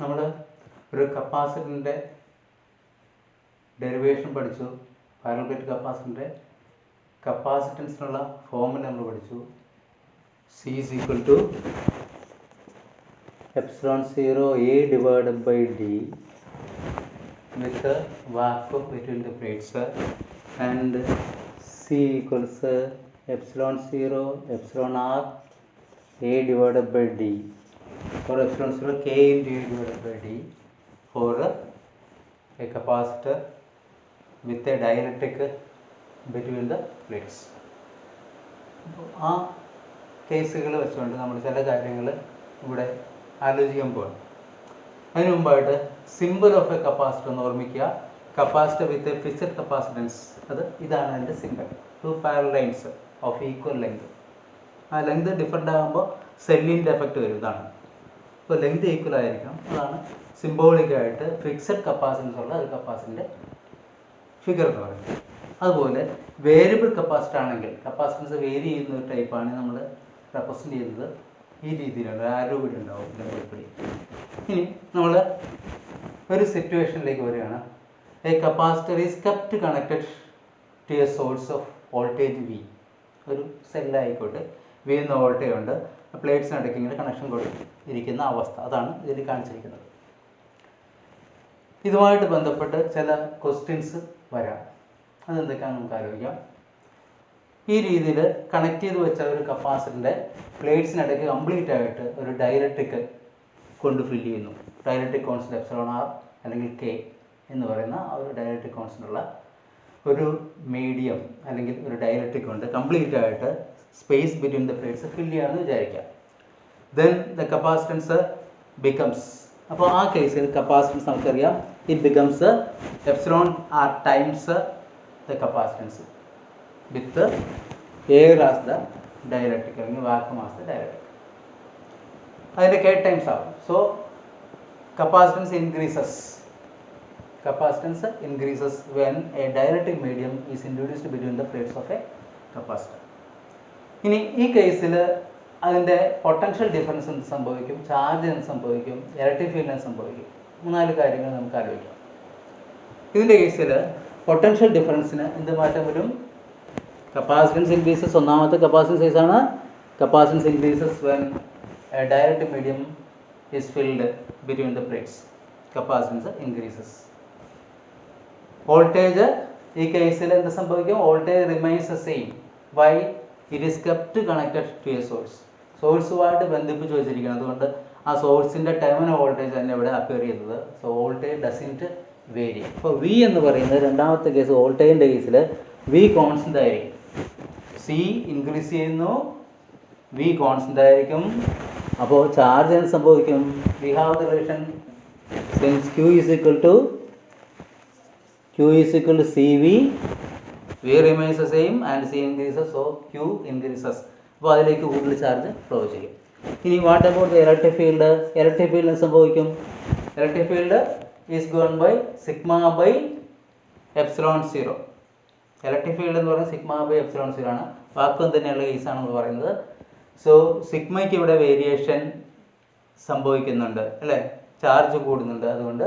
നമ്മൾ ഒരു കപ്പാസിറ്ററിൻ്റെ ഡെറിവേഷൻ പഠിച്ചു. പാരലൽ പ്ലേറ്റ് കപ്പാസിറ്ററിൻ്റെ കപ്പാസിറ്റൻസിനുള്ള ഫോമുല നമ്മൾ പഠിച്ചു. C is equal to epsilon 0 A divided by D with the vacuum between the plates, and C equals epsilon 0 epsilon R A divided by D, or epsilon 0 K into A divided by D for a capacitor with a dielectric between the plates. ആ കേസുകൾ വെച്ചുകൊണ്ട് നമ്മൾ ചില കാര്യങ്ങൾ ഇവിടെ ആലോചിക്കാൻ പോകണം. അതിന് മുമ്പായിട്ട് സിമ്പിൾ ഓഫ് എ കപ്പാസിറ്റർ എന്ന് ഓർമ്മിക്കുക. Capacitor with a fixed capacitance, അത് ഇതാണ് അതിൻ്റെ simple. 2 parallel lines of equal length. ആ ലെങ്ത് ഡിഫറെൻ്റ് ആകുമ്പോൾ സെല്ലിൻ്റെ എഫക്റ്റ് വരും. ഇതാണ് ഇപ്പോൾ ലെങ്ത് ഈക്വൽ ആയിരിക്കണം. അതാണ് സിംബോളിക്കായിട്ട് ഫിക്സഡ് കപ്പാസിറ്റൻസ് ഉള്ള ഒരു കപ്പാസിറ്ററിൻ്റെ ഫിഗർ എന്ന് പറയുന്നത്. അതുപോലെ വേരിയബിൾ കപ്പാസിറ്റർ ആണെങ്കിൽ കപ്പാസിറ്റൻസ് വേരി ചെയ്യുന്ന ഒരു ടൈപ്പാണ് നമ്മൾ റെപ്രസെൻ്റ് ചെയ്യുന്നത് ഈ രീതിയിലുള്ള ആരോ ഇവിടെ ഉണ്ടാവും ലെവൽപ്പടി. ഇനി നമ്മൾ ഒരു സിറ്റുവേഷനിലേക്ക് വരികയാണ്. A capacitor is kept connected to a source of voltage v. ഒരു സെല്ലായിക്കോട്ടെ, വി എന്ന വോൾട്ടേജ് ഉണ്ട്. പ്ലേറ്റ്സിനിടയ്ക്ക് ഇങ്ങനെ കണക്ഷൻ കൊടുത്തിരിക്കുന്ന അവസ്ഥ, അതാണ് ഇതിൽ കാണിച്ചിരിക്കുന്നത്. ഇതുമായിട്ട് ബന്ധപ്പെട്ട് ചില ക്വസ്റ്റ്യൻസ് വരാം. അതെന്തൊക്കെയാണെന്ന് നമുക്ക് ആലോചിക്കാം. ഈ രീതിയിൽ കണക്ട് ചെയ്ത് വെച്ച ഒരു കപ്പാസിറ്ററിൻ്റെ പ്ലേറ്റ്സിനിടയ്ക്ക് കംപ്ലീറ്റ് ആയിട്ട് ഒരു ഡയലക്ട്രിക് കൊണ്ട് ഫില്ല് ചെയ്യുന്നു. ഡയലക്ട്രിക് കോൺസ്റ്റന്റ് എപ്സിലോൺ ആർ അല്ലെങ്കിൽ കെ എന്ന് പറയുന്ന ആ ഒരു ഡയലക്ട്രിക് കോൺസ്റ്റന്റ് ഉള്ള ഒരു മീഡിയം അല്ലെങ്കിൽ ഒരു ഡയലക്ട്രിക് കൊണ്ട് കംപ്ലീറ്റ് ആയിട്ട് space between the plates fill ചെയ്യാമെന്ന് വിചാരിക്കാം. ദെൻ ദ കപ്പാസിറ്റൻസ് ബിക്കംസ്, അപ്പോൾ ആ കേസിൽ കപ്പാസിറ്റൻസ് നമുക്കറിയാം, it becomes epsilon are times the capacitance with air as the dielectric അല്ലെങ്കിൽ vacuum as the dielectric. അതിൻ്റെ k ടൈംസ് ആവും. So capacitance increases when a dielectric medium is introduced between the plates of a capacitor. ഇനി ഈ കേസിൽ അതിൻ്റെ potential difference എന്ത് സംഭവിക്കും, charge എന്ത് സംഭവിക്കും, ഇലക്ട്രിക് ഫീൽഡ് എന്ത് സംഭവിക്കും, 3-4 കാര്യങ്ങൾ നമുക്ക് ആലോചിക്കാം. ഇതിൻ്റെ കേസിൽ പൊട്ടൻഷ്യൽ ഡിഫറൻസിന് എന്ത് മാറ്റം വരും? Capacitance increases. ഒന്നാമത്തെ capacitance size ആണ്. Capacitance increases when a dielectric medium is filled between the plates. Capacitance increases. Voltage ഈ കേസിൽ എന്ത് സംഭവിക്കും? Voltage remains the same. Why? It is kept connected to a source. സോഴ്സുമായിട്ട് ബന്ധിപ്പിച്ച് വെച്ചിരിക്കുന്നത് അതുകൊണ്ട് ആ സോഴ്സിൻ്റെ ടെർമിനൽ വോൾട്ടേജ് തന്നെ ഇവിടെ അപ്പിയർ ചെയ്തത്. So voltage doesn't vary. അപ്പോൾ വി എന്ന് പറയുന്നത് രണ്ടാമത്തെ കേസ്, വോൾട്ടേജിൻ്റെ കേസിൽ വി കോൺസ്റ്റൻ്റ് ആയിരിക്കും. സി ഇൻക്രീസ് ചെയ്യുന്നു, വി കോൺസ്റ്റൻ്റ് ആയിരിക്കും. അപ്പോൾ ചാർജ് എന്ത് സംഭവിക്കും? We have the relation since Q is equal to CV, V remains the same and C increases, so Q increases. അപ്പോൾ അതിലേക്ക് കൂടുതൽ ചാർജ് ഫ്ലോ ചെയ്യും. ഇനി what about the electric field? Electric field എന്ത് സംഭവിക്കും? Electric field is gone by sigma by epsilon 0. Electric field എന്ന് പറയുന്നത് sigma by epsilon 0 ആണ്. വാക്വം തന്നെയുള്ള കേസാണ് നമ്മൾ പറയുന്നത്. സോ സിഗ്മയ്ക്ക് ഇവിടെ വേരിയേഷൻ സംഭവിക്കുന്നുണ്ട് അല്ലേ, ചാർജ് കൂടുന്നുണ്ട്, അതുകൊണ്ട്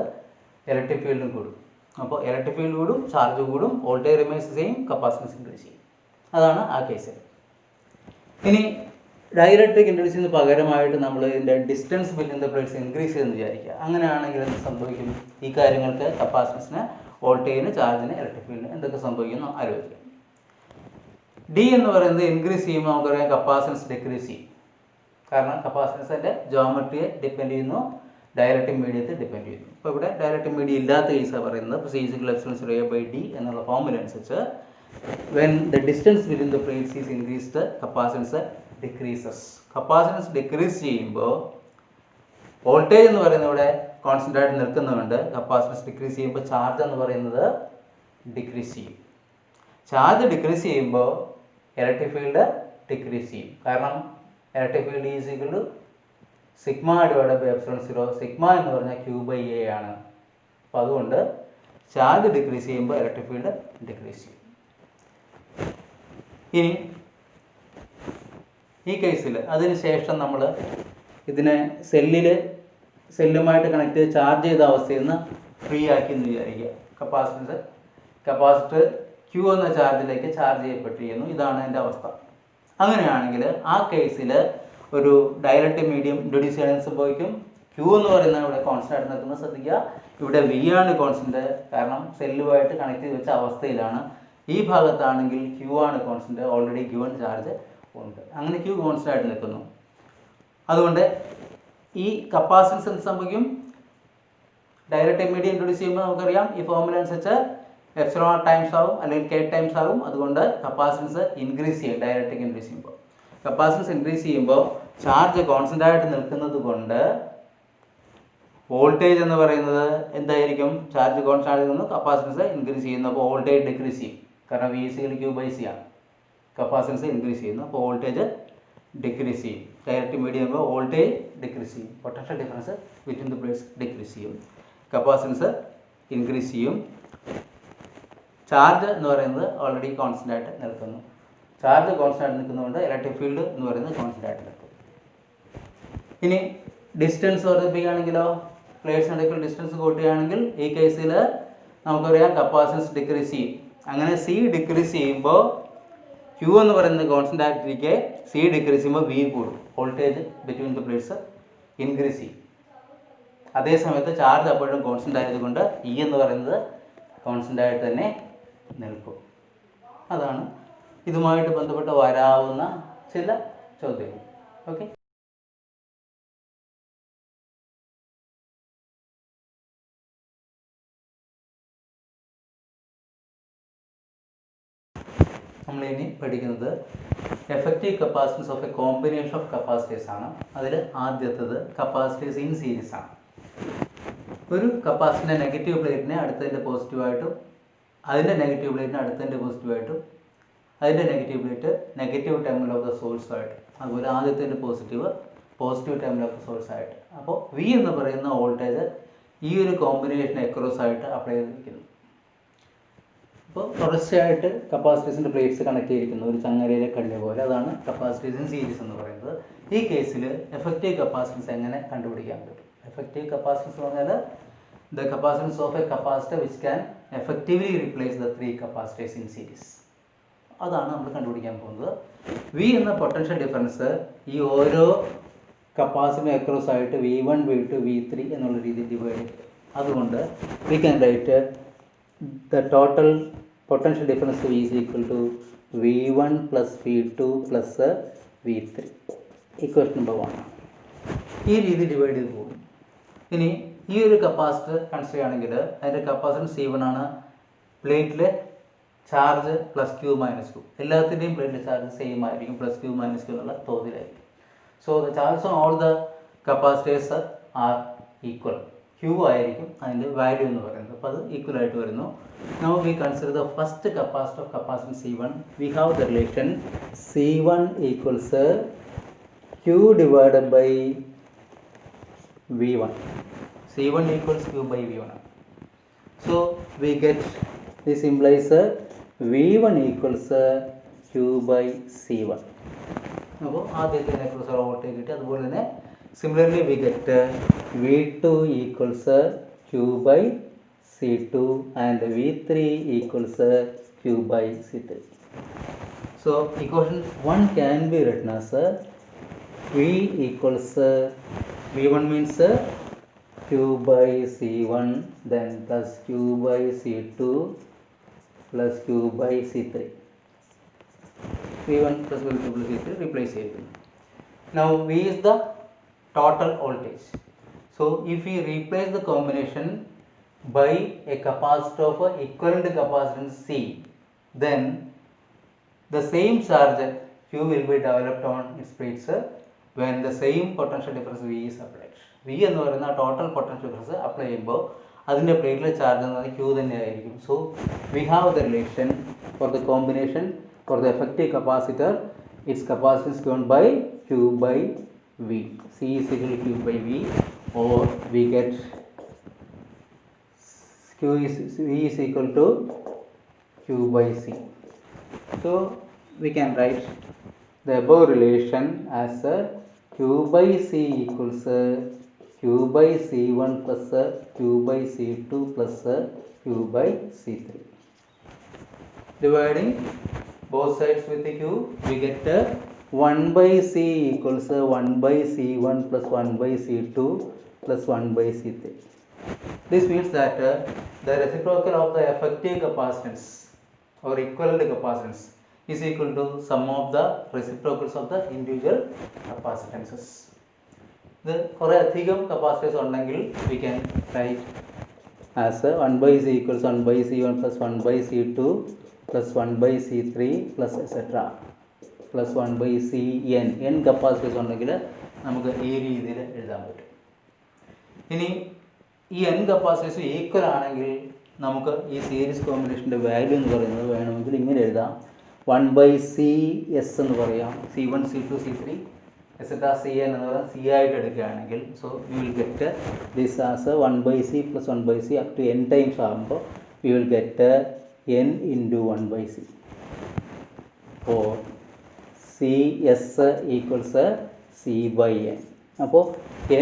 ഇലക്ട്രിക് ഫീൽഡും കൂടും. അപ്പോൾ ഇലക്ട്രിക് ഫീൽഡ് കൂടും, ചാർജ് കൂടും, voltage remains same, capacitance increase ചെയ്യും. അതാണ് ആ കേസിൽ. ഇനി ഡയലക്ട്രിക് ഇൻട്രൊഡ്യൂസ് ചെയ്യുന്ന പകരമായിട്ട് നമ്മൾ ഇതിൻ്റെ distance between the plates increase ചെയ്തെന്ന് വിചാരിക്കുക. അങ്ങനെയാണെങ്കിൽ എന്ത് സംഭവിക്കും? ഈ കാര്യങ്ങൾക്ക് കപ്പാസിറ്റൻസിന്, വോൾട്ടേജിന്, ചാർജിന്, ഇലക്ട്രിക് ഫീൽഡിന് എന്തൊക്കെ സംഭവിക്കുന്നു ആലോചിക്കാം. ഡി എന്ന് പറയുന്നത് ഇൻക്രീസ് ചെയ്യുമ്പോൾ നമുക്കറിയാം കപ്പാസിറ്റൻസ് ഡിക്രീസ് ചെയ്യും. കാരണം കപ്പാസിറ്റൻസിൻ്റെ ജോമെട്രിയെ ഡിപ്പെൻഡ് ചെയ്യുന്നു, ഡയലക്ട്രിക് മീഡിയത്തെ ഡിപ്പെൻഡ് ചെയ്യുന്നു. ഇപ്പോൾ ഇവിടെ ഡയലക്ട്രിക് മീഡിയം ഇല്ലാത്ത കേസാണ് പറയുന്നത്. അപ്പോൾ C = εd എന്നുള്ള ഫോമുല അനുസരിച്ച് when the distance between the plates is increased, capacitance decreases. Capacitance decrease ചെയ്യുമ്പോൾ വോൾട്ടേജ് എന്ന് പറയുന്നത് ഇവിടെ കോൺസ്റ്റൻ്റ് ആയിട്ട് നിൽക്കുന്നുണ്ട്. കപ്പാസിറ്റൻസ് ഡിക്രീസ് ചെയ്യുമ്പോൾ ചാർജ് എന്ന് പറയുന്നത് ഡിക്രീസ് ചെയ്യും. ചാർജ് ഡിക്രീസ് ചെയ്യുമ്പോൾ ഇലക്ട്രിക് ഫീൽഡ് ഡിക്രീസ് ചെയ്യും. കാരണം electric field is equal to sigma divided by epsilon 0. Sigma എന്ന് പറഞ്ഞാൽ Q/A ആണ്. അപ്പോൾ അതുകൊണ്ട് ചാർജ് ഡിക്രീസ് ചെയ്യുമ്പോൾ ഇലക്ട്രിക് ഫീൽഡ് ഡിക്രീസ് ചെയ്യും. ഇനി ഈ കേസിൽ അതിന് ശേഷം നമ്മൾ ഇതിനെ സെല്ലിൽ സെല്ലുമായിട്ട് കണക്ട് ചെയ്ത് ചാർജ് ചെയ്ത അവസ്ഥയിൽ നിന്ന് ഫ്രീ ആക്കി എന്ന് വിചാരിക്കുക. കപ്പാസിറ്റർ Q എന്ന ചാർജിലേക്ക് ചാർജ് ചെയ്യപ്പെട്ടിരിക്കുന്നു. ഇതാണ് എൻ്റെ അവസ്ഥ. അങ്ങനെയാണെങ്കിൽ ആ കേസിൽ ഒരു ഡയലക്ട്രിക് മീഡിയം ഇൻട്രൊഡ്യൂസ് ചെയ്യാൻ സംഭവിക്കും. Q എന്ന് പറയുന്നത് ഇവിടെ കോൺസ്റ്റൻ്റ് ആയിട്ട് നിൽക്കുന്നത് ശ്രദ്ധിക്കുക. ഇവിടെ V ആണ് കോൺസ്റ്റൻ്റ്, കാരണം സെല്ലുമായിട്ട് കണക്ട് ചെയ്ത് വെച്ച അവസ്ഥയിലാണ്. ഈ ഭാഗത്താണെങ്കിൽ Q ആണ് കോൺസ്റ്റൻ്റ്, ഓൾറെഡി Q1 ചാർജ് ഉണ്ട്. അങ്ങനെ Q കോൺസ്റ്റൻ്റ് ആയിട്ട് നിൽക്കുന്നു. അതുകൊണ്ട് ഈ കപ്പാസിറ്റൻസ് എന്ത് സംഭവിക്കും? ഡയലക്ട്രിക് മീഡിയം ഇൻട്രൊഡ്യൂസ് ചെയ്യുമ്പോൾ നമുക്കറിയാം ഈ ഫോർമുല അനുസരിച്ച് എപ്സിലോൺ ടൈംസ് ആവും അല്ലെങ്കിൽ K ടൈംസ് ആവും. അതുകൊണ്ട് കപ്പാസിറ്റൻസ് ഇൻക്രീസ് ചെയ്യും. ഡയലക്ട്രിക് ഇൻക്രീസ് ചെയ്യുമ്പോൾ കപ്പാസിറ്റൻസ് ഇൻക്രീസ് ചെയ്യുമ്പോൾ ചാർജ് കോൺസ്റ്റൻ്റ് ആയിട്ട് നിൽക്കുന്നത് കൊണ്ട് വോൾട്ടേജ് എന്ന് പറയുന്നത് എന്തായിരിക്കും? ചാർജ് കോൺസ്റ്റൻ്റ് ആയിട്ട് നിന്ന് കപ്പാസിറ്റൻസ് ഇൻക്രീസ് ചെയ്യുന്നു. അപ്പോൾ വോൾട്ടേജ് ഡിക്രീസ് ചെയ്യും. കാരണം V=Q/C ആണ്. കപ്പാസിറ്റൻസ് ഇൻക്രീസ് ചെയ്യുന്നു, അപ്പോൾ വോൾട്ടേജ് ഡിക്രീസ് ചെയ്യും. ഡയലക്ട്രിക് മീഡിയം ആകുമ്പോൾ വോൾട്ടേജ് ഡിക്രീസ് ചെയ്യും. Potential difference between the plates decrease ചെയ്യും. കപ്പാസിറ്റൻസ് ഇൻക്രീസ് ചെയ്യും. ചാർജ് എന്ന് പറയുന്നത് ഓൾറെഡി കോൺസ്റ്റൻ്റ് ആയിട്ട് നിൽക്കുന്നു. ചാർജ് കോൺസ്റ്റൻ്റ് ആയിട്ട് നിൽക്കുന്നതുകൊണ്ട് ഇലക്ട്രിക് ഫീൽഡ് എന്ന് പറയുന്നത് കോൺസ്റ്റൻ്റ് ആയിട്ട് നിൽക്കും. ഇനി ഡിസ്റ്റൻസ് വർദ്ധിപ്പിക്കുകയാണെങ്കിലോ, പ്ലേറ്റ്സ് ഇടയ്ക്കുള്ള ഡിസ്റ്റൻസ് കൂട്ടുകയാണെങ്കിൽ ഈ കേസിൽ നമുക്കറിയാം കപ്പാസിറ്റൻസ് ഡിക്രീസ് ചെയ്യും. അങ്ങനെ C ഡിക്രീസ് ചെയ്യുമ്പോൾ Q എന്ന് പറയുന്നത് കോൺസ്റ്റൻ്റ് ആയിട്ടിരിക്കെ C ഡിക്രീസ് ചെയ്യുമ്പോൾ V കൂടും. Voltage between the plates increase ചെയ്യും. അതേ സമയത്ത് ചാർജ് അപ്പോഴും കോൺസ്റ്റൻ്റ് ആയതുകൊണ്ട് E എന്ന് പറയുന്നത് കോൺസ്റ്റൻ്റ് ആയിട്ട് തന്നെ നിൽക്കും. അതാണ് ഇതുമായിട്ട് ബന്ധപ്പെട്ട് വരാവുന്ന ചില ചോദ്യങ്ങൾ. ഓക്കെ, നമ്മളിനി പഠിക്കുന്നത് effective capacitance of A combination of capacitors ആണ്. അതിൽ ആദ്യത്തേത് കപ്പാസിറ്റേഴ്സ് ഇൻ സീരീസ് ആണ്. ഒരു കപ്പാസിറ്ററിൻ്റെ നെഗറ്റീവ് പ്ലേറ്റിനെ അടുത്തതിൻ്റെ പോസിറ്റീവായിട്ടും അതിൻ്റെ നെഗറ്റീവ് പ്ലേറ്റിനെ അടുത്തതിൻ്റെ പോസിറ്റീവായിട്ടും അതിൻ്റെ negative plate negative terminal of the സോഴ്സായിട്ട്, അതുപോലെ ആദ്യത്തിൻ്റെ പോസിറ്റീവ് ടെർമിനൽ ഓഫ് ദ സോഴ്സായിട്ട്. അപ്പോൾ V എന്ന് പറയുന്ന വോൾട്ടേജ് ഈ ഒരു കോമ്പിനേഷൻ എക്രോസ് ആയിട്ട് അപ്ലൈ ചെയ്തിരിക്കുന്നു. അപ്പോൾ തുടർച്ചയായിട്ട് കപ്പാസിറ്റേഴ്സിൻ്റെ പ്ലേറ്റ്സ് കണക്ട് ചെയ്തിരിക്കുന്നു ഒരു ചങ്ങലയിലെ കല്ല് പോലെ. അതാണ് കപ്പാസിറ്റേഴ്സ് ഇൻ സീരീസ് എന്ന് പറയുന്നത്. ഈ കേസിൽ എഫക്റ്റീവ് കപ്പാസിറ്റൻസ് എങ്ങനെ കണ്ടുപിടിക്കാൻ പറ്റും? എഫക്റ്റീവ് കപ്പാസിറ്റൻസ് എന്ന് പറഞ്ഞാൽ the capacitance of A capacitor which can effectively replace the 3 capacitors in series. അതാണ് നമ്മൾ കണ്ടുപിടിക്കാൻ പോകുന്നത്. V എന്ന പൊട്ടൻഷ്യൽ ഡിഫറൻസ് ഈ ഓരോ കപ്പാസിറ്റർ അക്രോസ് ആയിട്ട് V1, V2, V3 എന്നുള്ള രീതിയിൽ ഡിവൈഡ് ചെയ്യും. അതുകൊണ്ട് V can write the total potential difference V is V1 plus V2 plus V3. Equation number 1. ഈ രീതി ഡിവൈഡ് ചെയ്ത് പോകും. ഇനി ഈ ഒരു കപ്പാസിറ്റർ കൺസിഡർ ചെയ്യുകയാണെങ്കിൽ അതിൻ്റെ കപ്പാസിറ്റൻസ് C1 ആണ്. പ്ലേറ്റിൽ ചാർജ് +Q-2. എല്ലാത്തിൻ്റെയും പ്ലേറ്റിലെ ചാർജ് സെയിം ആയിരിക്കും, +Q-2 എന്നുള്ള തോതിലായിരിക്കും. So the charge on all the capacitors are equal. Q ആയിരിക്കും അതിൻ്റെ വാല്യൂ എന്ന് പറയുന്നത്. അപ്പോൾ അത് ഈക്വൽ ആയിട്ട് വരുന്നു. Now we consider the first capacitor of capacitance C1. V have the relation C1 equals Q divided by V1. C1 equals Q by V1. So we get, this implies V1 equals Q by C1. അപ്പോൾ ആദ്യത്തെ across voltage കിട്ടി. അതുപോലെ തന്നെ similarly we get V2 equals Q by C2 and V3 equals Q by C3. So equation 1 can be written as V equals V1 means Q by C1 then plus Q by C2 plus Q by C3. V1 plus V2 plus C3 replace it. Now V is the total voltage. So if we replace the combination by a capacitor of equivalent capacitance C, then the same charge Q will be developed on its plates when the same potential difference V is applied. V എന്ന് പറയുന്ന total potential difference apply ചെയ്യുമ്പോൾ അതിൻ്റെ പ്ലേറ്റിലെ charge എന്ന് പറയുന്നത് Q തന്നെ ആയിരിക്കും. So we have the relation for the combination for the effective capacitor it's capacitance given by Q by V. C is equal to Q by V, or we get V is equal to Q by C. So we can write the above relation as Q by C equals Q by C1 plus Q by C2 plus Q by C3. Dividing both sides with the Q, we get 1 by C equals 1 by C1 plus 1 by C2 plus 1 by C3. This means that the reciprocal of the effective capacitance or equivalent capacitance is equal to sum of the reciprocals of the individual capacitances. The കുറേ അധികം capacitors ഉണ്ടെങ്കിൽ we can write as 1 by C equals 1 by C1 plus 1 by C2 plus 1 by C3 plus etc. plus 1 by Cn. n capacitors ഉണ്ടെങ്കിൽ നമുക്ക് ഈ രീതിയിൽ എഴുതാൻ പറ്റും. ഇനി ഈ n capacitors ഈക്വൽ ആണെങ്കിൽ നമുക്ക് ഈ സീരീസ് കോമ്പിനേഷൻ്റെ വാല്യൂ എന്ന് പറയുന്നത് വേണമെങ്കിൽ ഇങ്ങനെ എഴുതാം. 1 by CS എന്ന് പറയാം. C1 C2 C3 etcetera Cn എന്ന് പറയാം. C ആയിട്ട് എടുക്കുകയാണെങ്കിൽ so you will get this as 1 by C plus 1 by C up to n times ആകുമ്പോൾ you will get n into 1 by C. അപ്പോൾ CS equals C by n. അപ്പോൾ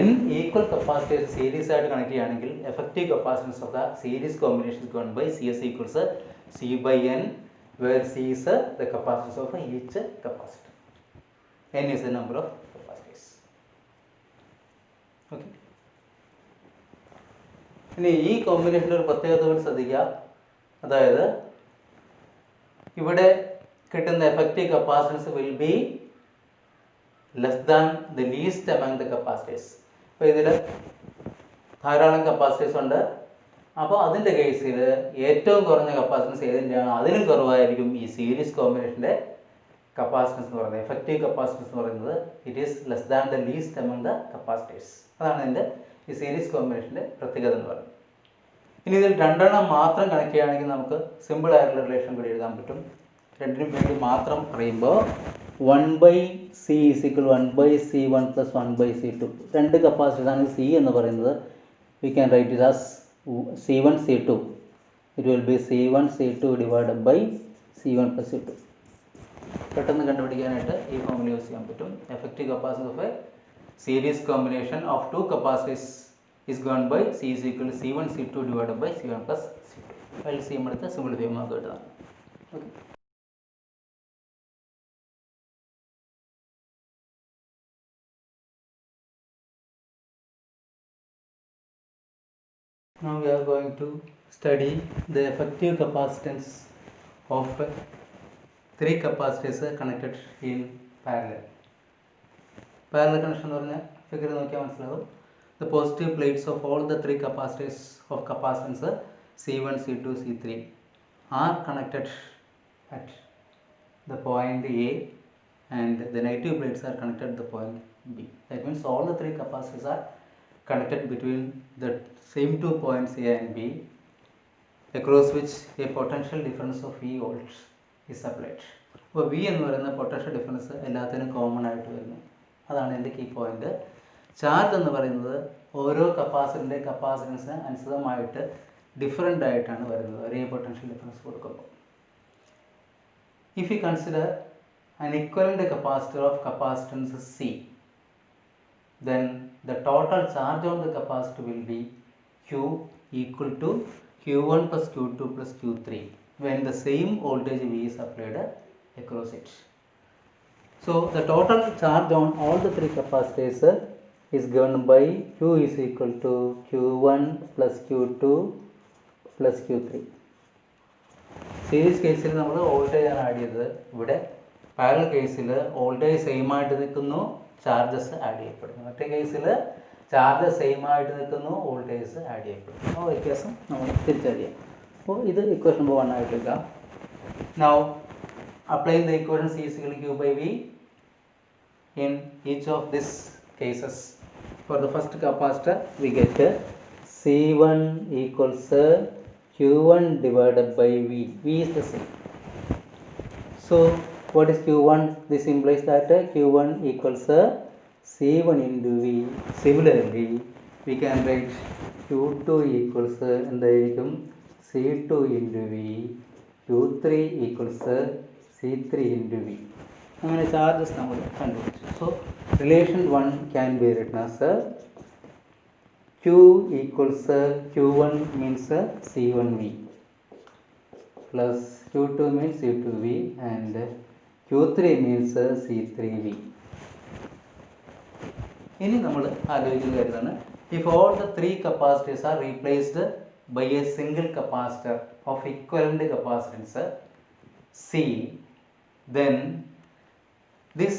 n equal capacitors series ആയിട്ട് connect ചെയ്യുകയാണെങ്കിൽ effective capacitance of the series combination is given by CS equals C by n, where C is the capacitance of each capacitor. N is the number of capacitors. Okay. ഇനി ഈ കോമ്പിനേഷൻ്റെ ഒരു പ്രത്യേകത കൂടി ശ്രദ്ധിക്കുക. അതായത് ഇവിടെ കിട്ടുന്ന effective capacitance will be less than the least among the capacitors. അപ്പോൾ ഇതിൽ ധാരാളം കപ്പാസിറ്റേഴ്സ് ഉണ്ട്. അപ്പോൾ അതിൻ്റെ കേസിൽ ഏറ്റവും കുറഞ്ഞ കപ്പാസിറ്റൻസ് ഏതിൻ്റെയാണ് അതിലും കുറവായിരിക്കും ഈ സീരീസ് കോമ്പിനേഷൻ്റെ കപ്പാസിറ്റൻസ് എന്ന് പറയുന്നത്. എഫക്റ്റീവ് കപ്പാസിറ്റൻസ് എന്ന് പറയുന്നത് it is less than the least among the capacitors. അതാണ് ഇതിൻ്റെ ഈ സീരീസ് കോമ്പിനേഷൻ്റെ പ്രത്യേകത എന്ന് പറയുന്നത്. ഇനി ഇതിൽ രണ്ടെണ്ണം മാത്രം കണക്ട് ചെയ്യുകയാണെങ്കിൽ നമുക്ക് സിമ്പിൾ ആയിട്ടുള്ള റിലേഷൻ കൂടി എഴുതാൻ പറ്റും. രണ്ടിനും വേണ്ടി മാത്രം പറയുമ്പോൾ 1 by C is equal 1 by C1 plus 1 by C2. രണ്ട് കപ്പാസിറ്റൻസ് ആണ് C എന്ന് പറയുന്നത്. We can write it as C1 C2. It will be C1 C2 divided by C1 plus C2. പെട്ടെന്ന് കണ്ടുപിടിക്കാനായിട്ട് ഈ ഫോർമുല യൂസ് ചെയ്യാൻ പറ്റും. Effective capacitance of A series combination of two capacities is given by C is equal to C1 C2 divided by C1 plus C2. LCM എടുത്ത് സിമ്പിളിഫൈ നമുക്ക് എഴുതാം. Okay. Now we are going to study the effective capacitance of three capacitors connected in parallel. Parallel connection എന്ന് പറഞ്ഞാൽ figure നോക്കിയാൽ മനസ്സിലാവും. The positive plates of all the three capacitors of capacitance C1, C2, C3 are connected at the point A and the negative plates are connected at the point B. That means all the three capacitors are connected between the same 2 points A and B, across which a potential difference of V volts is applied. അപ്പോൾ V എന്ന് പറയുന്ന potential difference എല്ലാത്തിനും common ആയിട്ട് വരുന്നു. അതാണ് എൻ്റെ key point. Charge എന്ന് പറയുന്നത് ഓരോ കപ്പാസിറ്ററിൻ്റെ കപ്പാസിറ്റൻസിന് അനുസൃതമായിട്ട് ഡിഫറൻ്റ് ആയിട്ടാണ് വരുന്നത് ഒരേ പൊട്ടൻഷ്യൽ ഡിഫറൻസ് കൊടുക്കുമ്പോൾ. If you consider an equivalent capacitor of capacitance C, then the total charge on the capacitor will be Q equal to Q1 plus Q2 plus Q3 when the same voltage V is applied across it. So the total charge on all the three capacitors is given by Q is equal to Q1 plus Q2 plus Q3. Series കേസിൽ നമ്മൾ voltage ആണ് add ചെയ്തത്. ഇവിടെ parallel കേസിൽ voltage same ആയിട്ട് നിൽക്കുന്നു, charges add ചെയ്യപ്പെടുന്നു. മറ്റേ കേസിൽ ചാർജ് സെയിം ആയിട്ട് നിൽക്കുന്നു, വോൾട്ടേജ് ആഡ് ചെയ്യപ്പെടുന്നു. ആ വ്യത്യാസം നമ്മൾ തിരിച്ചറിയാം. അപ്പോൾ ഇത് ഇക്വേഷൻ നമ്പർ 1 ആയിട്ട് എടുക്കാം. Now applying the equation C is equal to Q by V in each of these cases. For the first capacitor we get C1 equals Q1 divided by V. V is the same. So what is Q1? This implies that Q1 equals C1 into V. Similarly we can write Q2 equals എന്തായിരിക്കും C2 into V. Q3 equals C3 into V. അങ്ങനെ charges നമ്മൾ കണ്ടുപിടിച്ചു. So relation 1 can be written as Q equals Q1 means C1V plus Q2 means C2V and Q3 means C3V. ഇനി നമ്മൾ ആലോചിക്കുന്ന കാര്യമാണ്, if all the three capacitors are replaced by a single capacitor of equivalent capacitance C, then this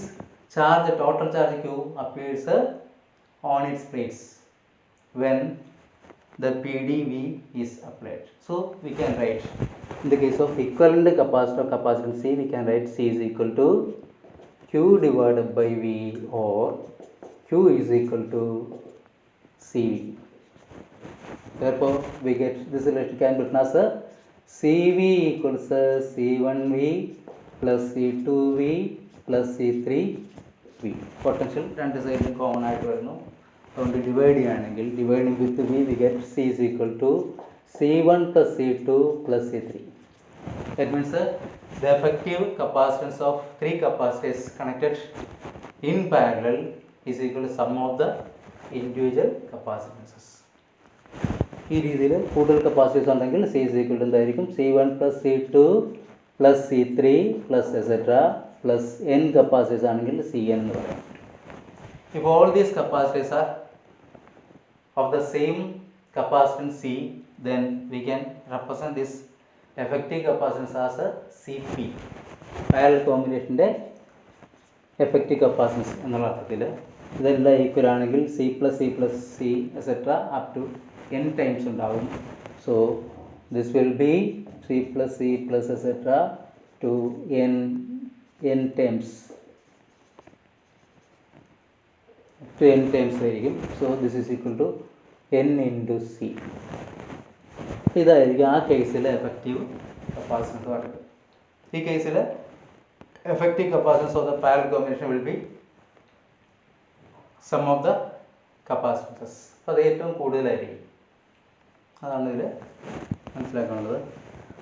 charge, total charge Q appears on its plates when the PdV is applied. So we can write, in the case of equivalent capacitor capacitance C, we can write C is equal to Q divided by V, or Q is equal to CV. Therefore we get this relation can be written as CV equals C1V plus C2V plus C3V. Potential രണ്ട് സൈഡിലും common ആയിട്ട് വരുന്നു, അതുകൊണ്ട് divide ചെയ്യുകയാണെങ്കിൽ dividing with V we get C is equal to C1 plus C2 plus C3. That means the effective capacitance of three capacitors connected in parallel is equal to sum of the individual capacitances. ഈ രീതിയിൽ കൂടുതൽ കപ്പാസിറ്റീവ്സ് ഉണ്ടെങ്കിൽ C is equal to എന്തായിരിക്കും, C1 plus C2 plus C3 plus etc plus n capacitors ആണെങ്കിൽ Cn എന്ന് പറയാം. If all these capacitors are of the same capacitance C, then we can represent this effective capacitance as CP, parallel combinationൻ്റെ effective capacitance എന്നുള്ള അർത്ഥത്തിൽ. ഇതെല്ലാം equal ആണെങ്കിൽ C plus C plus C etc up to n times ഉണ്ടാകും. So this will be C plus C plus etc to n times to n times ആയിരിക്കും. So this is equal to n into C. ഇതായിരിക്കും ആ കേസിൽ effective capacitance പറയുന്നത്. ഈ കേസിൽ effective capacitance of the parallel combination will be sum of the capacitances. അപ്പോൾ അത് ഏറ്റവും കൂടുതലായിരിക്കും, അതാണ് ഇതിൽ മനസ്സിലാക്കാനുള്ളത്.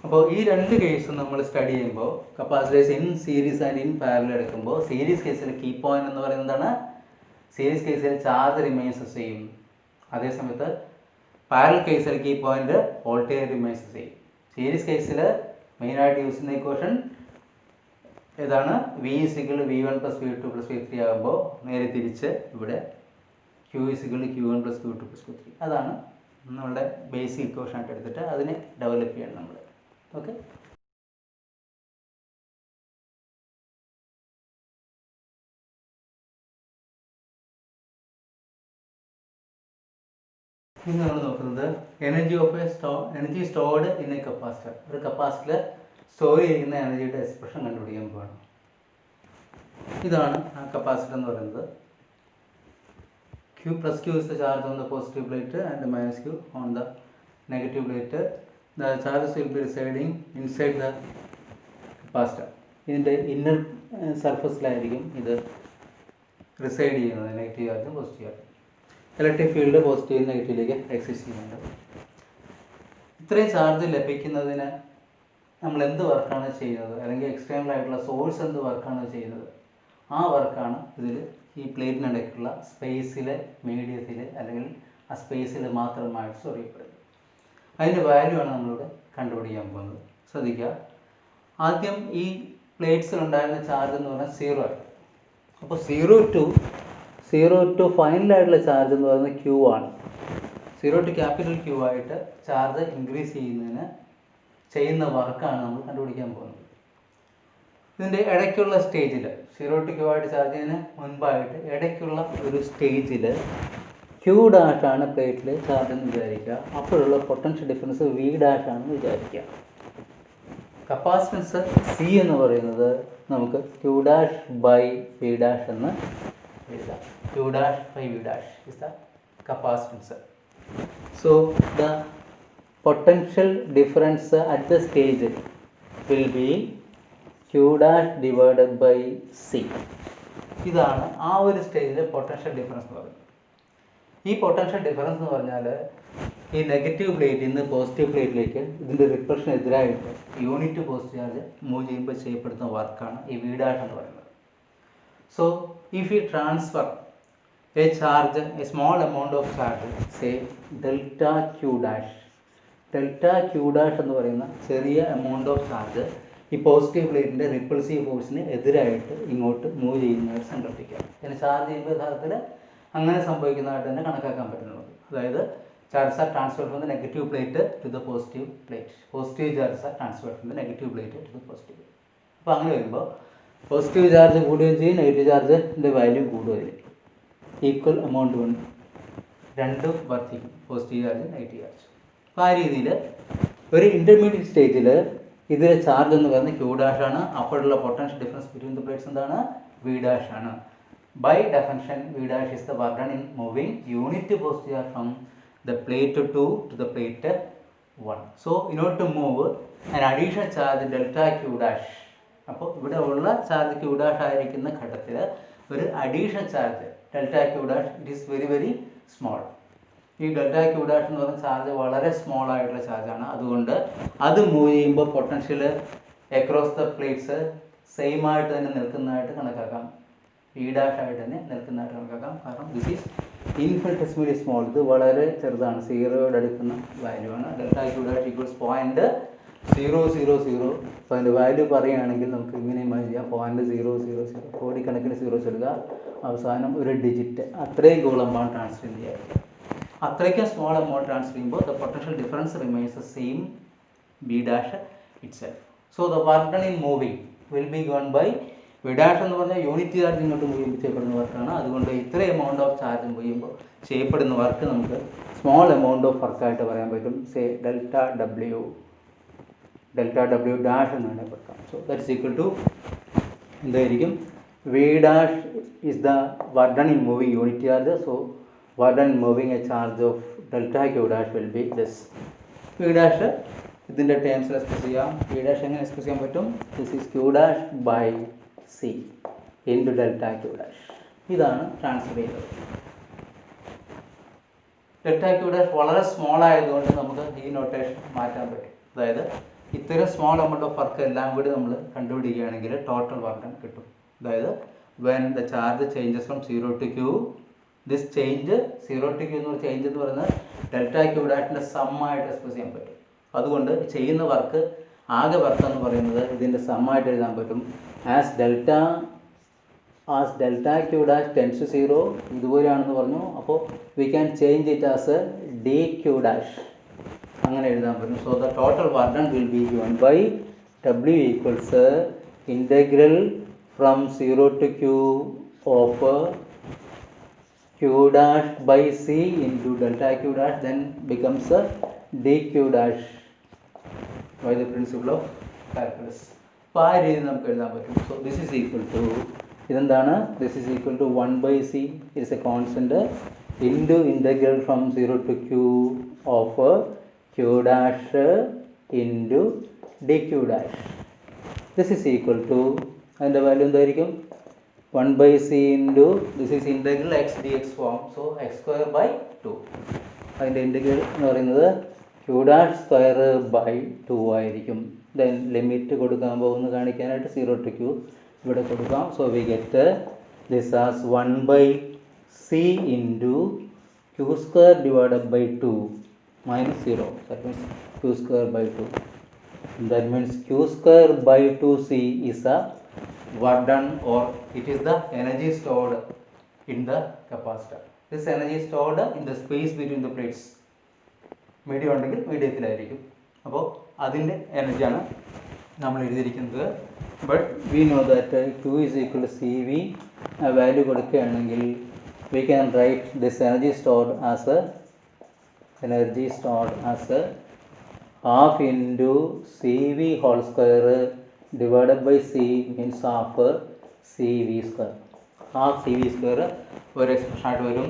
അപ്പോൾ ഈ രണ്ട് കേസും നമ്മൾ സ്റ്റഡി ചെയ്യുമ്പോൾ capacitors in series and in parallel എടുക്കുമ്പോൾ സീരീസ് കേസിൽ കീ പോയിന്റ് എന്ന് പറയുന്നത് എന്താണ്, സീരീസ് കേസിൽ ചാർജ് റിമൈൻസ് ചെയ്യും, അതേസമയത്ത് പാരലൽ കേസിൽ കീ പോയിന്റ് വോൾട്ടേജ് റിമൈൻസ് ചെയ്യും. സീരീസ് കേസിൽ മെയിനായിട്ട് യൂസ് ചെയ്യുന്ന ഇക്വേഷൻ ഏതാണ്, V is equal to V1 plus V2 plus V3 ആകുമ്പോൾ നേരെ തിരിച്ച് ഇവിടെ Q is equal to Q1 plus Q2 plus Q3. അതാണ് നമ്മളുടെ ബേസിക് ഇക്വേഷൻ ആയിട്ട് എടുത്തിട്ട് അതിനെ ഡെവലപ്പ് ചെയ്യണം നമ്മൾ. ഓക്കെ, ഇന്ന് നമ്മൾ നോക്കുന്നത് energy stored in A capacitor. ഒരു കപ്പാസിറ്റർ സ്റ്റോർ ചെയ്യുന്ന എനർജിയുടെ എക്സ്പ്രഷൻ കണ്ടുപിടിക്കാൻ പോകണം. ഇതാണ് ആ കപ്പാസിറ്റർ എന്ന് പറയുന്നത്. Q plus Q is the charge on the positive plate and minus Q on the negative plate. The charges will be residing inside the capacitor. ഇതിൻ്റെ ഇന്നർ സർഫസിലായിരിക്കും ഇത് റിസൈഡ് ചെയ്യുന്നത്, നെഗറ്റീവ് ചാർജും പോസിറ്റീവ് ചാർജും. ഇലക്ട്രിക് ഫീൽഡ് പോസിറ്റീവ് നെഗറ്റീവിലേക്ക് എക്സിസ്റ്റ് ചെയ്യുന്നുണ്ട്. ഇത്രയും charge ലഭിക്കുന്നതിന് നമ്മൾ എന്ത് വർക്കാണ് ചെയ്യുന്നത്, അല്ലെങ്കിൽ എക്സ്റ്റേണൽ ആയിട്ടുള്ള സോഴ്സ് എന്ത് വർക്കാണ് ചെയ്യുന്നത്, ആ വർക്കാണ് ഇതിൽ ഈ പ്ലേറ്റിനിടയ്ക്കുള്ള സ്പേസിലെ മീഡിയത്തിൽ അല്ലെങ്കിൽ ആ സ്പേസിൽ മാത്രമായിട്ട് സ്റ്റോർ ചെയ്യപ്പെടുന്നത്. അതിൻ്റെ വാല്യൂ ആണ് നമ്മളിവിടെ കണ്ടുപിടിക്കാൻ പോകുന്നത്. ശ്രദ്ധിക്കുക, ആദ്യം ഈ പ്ലേറ്റ്സിലുണ്ടായിരുന്ന ചാർജ് എന്ന് പറഞ്ഞാൽ 0 ആണ്. അപ്പോൾ 0 to ഫൈനലായിട്ടുള്ള ചാർജ് എന്ന് പറയുന്നത് Q ആണ്. 0 to ക്യാപിറ്റൽ Q ആയിട്ട് ചാർജ് ഇൻക്രീസ് ചെയ്യുന്ന വർക്കാണ് നമ്മൾ കണ്ടുപിടിക്കാൻ പോകുന്നത്. ഇതിൻ്റെ ഇടയ്ക്കുള്ള സ്റ്റേജിൽ 0 to Q ആയിട്ട് ചാർജ് ചെയ്യുന്നതിന് മുൻപായിട്ട് ഇടയ്ക്കുള്ള ഒരു സ്റ്റേജിൽ Q ഡാഷാണ് പ്ലേറ്റിൽ ചാർജ് എന്ന് വിചാരിക്കുക. അപ്പോഴുള്ള പൊട്ടൻഷ്യൽ ഡിഫറൻസ് V ഡാഷ് ആണെന്ന് വിചാരിക്കുക. കപ്പാസിറ്റൻസ് C എന്ന് പറയുന്നത് നമുക്ക് Q dash by V dash എന്ന് എഴുതാം. Q dash by V dash is the capacitance. So the potential difference at the stage will be Q dash divided by C. ഇതാണ് ആ ഒരു സ്റ്റേജിലെ പൊട്ടൻഷ്യൽ ഡിഫറൻസ് എന്ന് പറയുന്നത്. ഈ പൊട്ടൻഷ്യൽ ഡിഫറൻസ് എന്ന് പറഞ്ഞാൽ ഈ നെഗറ്റീവ് പ്ലേറ്റിൽ നിന്ന് പോസിറ്റീവ് പ്ലേറ്റിലേക്ക് ഇതിൻ്റെ റിപ്പൾഷൻ എതിരായിട്ട് യൂണിറ്റ് പോസിറ്റീവ് ചാർജ് മൂവ് ചെയ്യുമ്പോൾ ചെയ്യപ്പെടുന്ന വർക്കാണ് ഈ V ഡാഷ് എന്ന് പറയുന്നത്. So if you transfer a charge, a small amount of charge, say delta q dash. Delta Q dash എന്ന് പറയുന്ന ചെറിയ എമൗണ്ട് ഓഫ് ചാർജ് ഈ പോസിറ്റീവ് പ്ലേറ്റിൻ്റെ റിപ്പൾസീവ് ഫോഴ്സിന് എതിരായിട്ട് ഇങ്ങോട്ട് മൂവ് ചെയ്യുന്നതായിട്ട് സങ്കല്പിക്കാം. പിന്നെ ചാർജ് ചെയ്യുമ്പോൾ യഥാർത്ഥത്തിൽ അങ്ങനെ സംഭവിക്കുന്നതായിട്ട് തന്നെ കണക്കാക്കാൻ പറ്റുന്നുള്ളൂ. അതായത് charges are transfer from the negative plate to the positive plate. Positive charges are transfer from the negative plate to the positive. അപ്പോൾ അങ്ങനെ വരുമ്പോൾ പോസിറ്റീവ് ചാർജ് കൂടുകയും ചെയ്യും, നെഗറ്റീവ് ചാർജിൻ്റെ വാല്യൂ കൂടുകയും ചെയ്യും. ഈക്വൽ എമൗണ്ട് കൊണ്ട് രണ്ടും വർദ്ധിക്കും, പോസിറ്റീവ് ചാർജ് നെഗറ്റീവ് ചാർജ്. അപ്പോൾ ആ രീതിയിൽ ഒരു ഇൻ്റർമീഡിയറ്റ് സ്റ്റേജിൽ ഇതിലെ ചാർജ് എന്ന് പറയുന്നത് ക്യൂ ഡാഷ് ആണ്. അപ്പോഴുള്ള potential difference between the plates എന്താണ്? വി ഡാഷ് ആണ്. By definition V dash is the work done in moving unit positive charge from the plate 2 to the plate 1. So in order to move an additional charge delta Q dash. അപ്പോൾ ഇവിടെ ഉള്ള charge Q dash ആയിരിക്കുന്ന ഘട്ടത്തിൽ ഒരു additional charge delta Q dash it is very very small. ഈ delta Q dash എന്ന് പറയുന്ന charge വളരെ സ്മോൾ ആയിട്ടുള്ള ചാർജാണ്. അതുകൊണ്ട് അത് മൂവ് ചെയ്യുമ്പോൾ potential across the plates same ആയിട്ട് തന്നെ നിൽക്കുന്നതായിട്ട് കണക്കാക്കാം, വി ഡാഷ് ആയിട്ട് തന്നെ നിൽക്കുന്നതായിട്ട് കണക്കാക്കാം. കാരണം ദിസ് ഈസ് ഇൻഫിനിറ്റെസിമലി സ്മോൾ, ഇത് വളരെ ചെറുതാണ്, സീറോയോട് അടുക്കുന്ന വാല്യൂ ആണ്. Delta Q dash equals 0.000. അപ്പോൾ അതിൻ്റെ വാല്യൂ പറയുകയാണെങ്കിൽ നമുക്ക് ഇങ്ങനെ ഇമാജിൻ ചെയ്യാം, 0.000, കോടിക്കണക്കിന് സീറോസ് എടുക്കുക, അവസാനം ഒരു ഡിജിറ്റ്, അത്രയും കൂളമ്പാണ് ട്രാൻസ്ഫർ ചെയ്യുക. അത്രയ്ക്കും സ്മോൾ എമൗണ്ട് ട്രാൻസ്ഫർ ചെയ്യുമ്പോൾ the potential difference remains the same b dash itself. So the work done in moving will be given by v dash എന്ന് പറഞ്ഞാൽ യൂണിറ്റ് ചാർജ് ഇങ്ങോട്ട് മൂവ് ചെയ്യുമ്പോൾ ചെയ്യപ്പെടുന്ന വർക്കാണ്. അതുകൊണ്ട് ഇത്ര എമൗണ്ട് ഓഫ് ചാർജ് മൂവ് ചെയ്യുമ്പോൾ ചെയ്യപ്പെടുന്ന വർക്ക് നമുക്ക് സ്മോൾ എമൗണ്ട് ഓഫ് വർക്കായിട്ട് പറയാൻ പറ്റും. സേ ഡെൽറ്റ ഡബ്ല്യു ഡാഷ് എന്ന് വേണമെങ്കിൽ പറയാം. സോ ദാറ്റ്സ് ഈക്വൽ ടു എന്തായിരിക്കും? V dash is the work done in moving unit charge. സോ work done moving a charge of delta q dash will be this. V dash ഇതിൻ്റെ ടേംസിൽ express ചെയ്യാം. V dash എങ്ങനെ express ചെയ്യാൻ പറ്റും? This is q dash by c into delta q dash. ഇതാണ് transfer ചെയ്തത്. Delta q dash വളരെ small ആയതുകൊണ്ട് നമുക്ക് ഈ നൊട്ടേഷൻ മാറ്റാൻ പറ്റും. അതായത് ഇത്തരം സ്മോൾ എമൗണ്ട് ഓഫ് വർക്ക് എല്ലാം കൂടി നമ്മൾ കണ്ടുപിടിക്കുകയാണെങ്കിൽ ടോട്ടൽ വർക്ക് കിട്ടും. അതായത് when the charge changes from 0 to q, this change 0 to q എന്ന് പറഞ്ഞ ചേഞ്ച് എന്ന് പറയുന്നത് ഡെൽറ്റ ക്യൂ ഡാഷിൻ്റെ സമ്മായിട്ട് എക്സ്പ്രസ് ചെയ്യാൻ പറ്റും. അതുകൊണ്ട് ചെയ്യുന്ന വർക്ക്, ആകെ വർക്ക് എന്ന് പറയുന്നത് ഇതിൻ്റെ സമ്മായിട്ട് എഴുതാൻ പറ്റും. As delta Q dash tends to 0 ഇതുപോലെയാണെന്ന് പറഞ്ഞു. അപ്പോൾ we can change it as d q dash, അങ്ങനെ എഴുതാൻ പറ്റും. So the total work done will be given by W equals integral from 0 to q of q dash by c into delta q dash then becomes a dq dash by the principle of calculus. അപ്പോൾ ആ രീതി നമുക്ക് എഴുതാൻ പറ്റും. So this is equal to ഇതെന്താണ്? This is equal to 1/c it's a constant into integral from 0 to q of q dash into dq dash. This is equal to അതിൻ്റെ value എന്തായിരിക്കും? 1/c into this is integral x dx form, so x square by 2. അതിൻ്റെ integral എന്ന് പറയുന്നത് q dash square by 2 ആയിരിക്കും. Then limit കൊടുക്കാൻ പോകുന്നത് കാണിക്കാനായിട്ട് 0 to q ഇവിടെ കൊടുക്കാം. So we get this as 1/c into q square divided by 2 minus 0. That means q square by 2. That means q square by 2c is a work done, or it is the energy stored in the capacitor. This energy stored in the space between the plates. Medium ഉണ്ടെങ്കിൽ മീഡിയത്തിലായിരിക്കും. അപ്പോൾ അതിൻ്റെ എനർജിയാണ് നമ്മൾ എഴുതിയിരിക്കുന്നത്. But we know that q is equal to c v. ആ value കൊടുക്കുകയാണെങ്കിൽ we can write this energy stored as half into c v whole square divided by c means half cv square. half cv square ഒരു expression ആയിട്ട് വരും.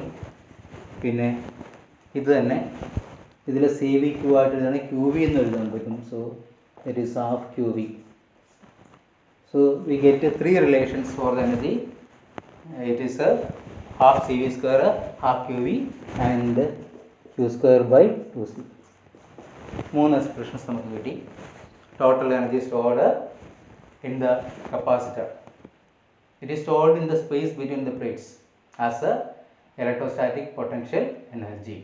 പിന്നെ ഇത് തന്നെ ഇതിൽ C V Q ആയിട്ട് എഴുതുകയാണെങ്കിൽ ക്യൂ വി എന്ന് എഴുതാൻ പറ്റും. So it is half q v. So we get 3 relations for the energy. It is half c v square, half q v and q square by 2c. 3 expressions നമുക്ക് കിട്ടി. Total energy stored in the capacitor. It is stored in the space between the plates as a electrostatic potential energy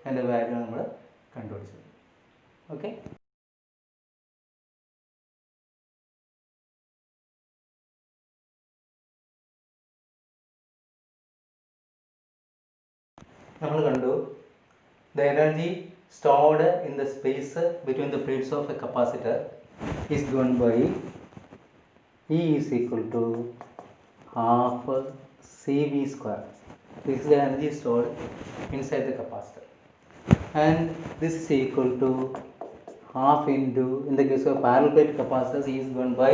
അതിൻ്റെ value നമ്മൾ കണ്ടുപിടിച്ചത്. Okay, നമ്മൾ കണ്ടു the energy stored in the space between the plates of a capacitor is given by E is equal to half CV square. This is the energy stored inside the capacitor, and this is equal to half into, in the case of parallel plate capacitors, is given by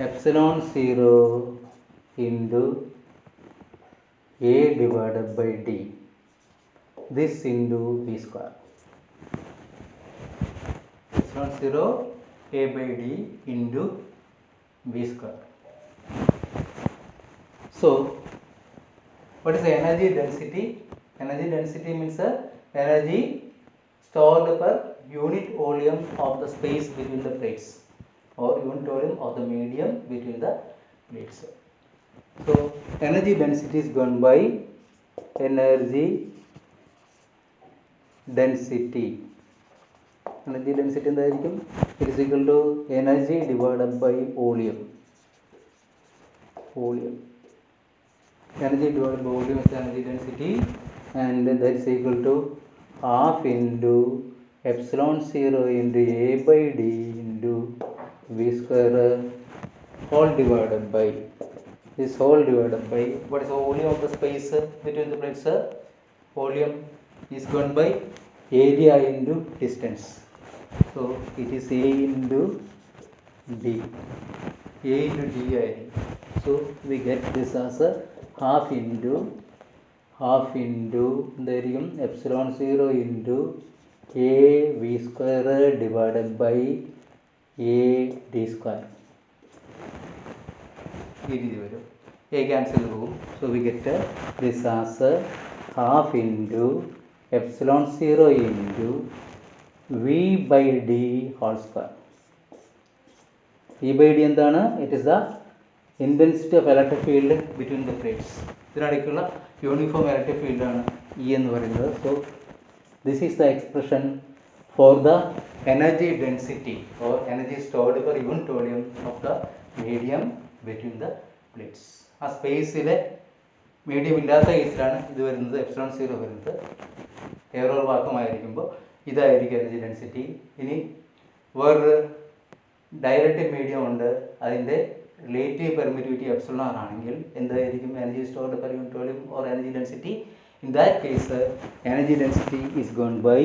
epsilon 0 into A divided by D, this into V square. Epsilon 0 A by D into V square. So what is the energy density? Energy density means the energy stored per unit volume of the space between the plates, or unit volume of the medium between the plates. So energy density is given by energy density. Energy density എന്തായിരിക്കും? It is equal to energy divided by volume. Energy divided by volume is energy density, and that is equal to half into epsilon 0 into A by D into V square whole divided by this whole divided by what is the volume of the space between the plates? Volume is given by area into distance. So it is A into D. A into D. So we get this as a half into epsilon 0 into A V square divided by A D square. A cancel room. So we get this as a half into epsilon 0 into V by D whole square. E by D എന്താണ്? It is the intensity of electric field between the plates. ഇതിനിടയ്ക്കുള്ള uniform electric ഫീൽഡാണ് E എന്ന് പറയുന്നത്. So this is the expression for the energy density or energy stored per unit volume of the medium between the plates. ആ സ്പേസിലെ medium ഇല്ലാത്ത കേസിലാണ് ഇത് വരുന്നത്, എപ്സിലോൺ 0 വരുന്നത്. എയറോർ വാക്കുമായിരിക്കുമ്പോൾ ഇതായിരിക്കും എനർജി ഡെൻസിറ്റി. ഇനി വേറൊരു ഡയറക്റ്റ് മീഡിയം ഉണ്ട്, അതിൻ്റെ റിലേറ്റീവ് പെർമിറ്റിവിറ്റി എപ്സിലോൺ ആർ ആണെങ്കിൽ എന്തായിരിക്കും energy stored per unit volume or energy density? In that case energy density is gone by,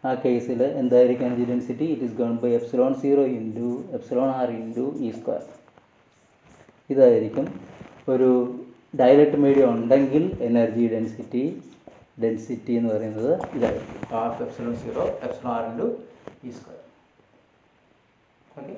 ആ കേസിൽ എന്തായിരിക്കും energy density? It is gone by epsilon 0 into epsilon r into e square. ഇതായിരിക്കും ഒരു direct medium ഉണ്ടെങ്കിൽ energy density എന്ന് പറയുന്നത് ഇതായിരിക്കും, half epsilon 0 epsilon r into e square. Okay.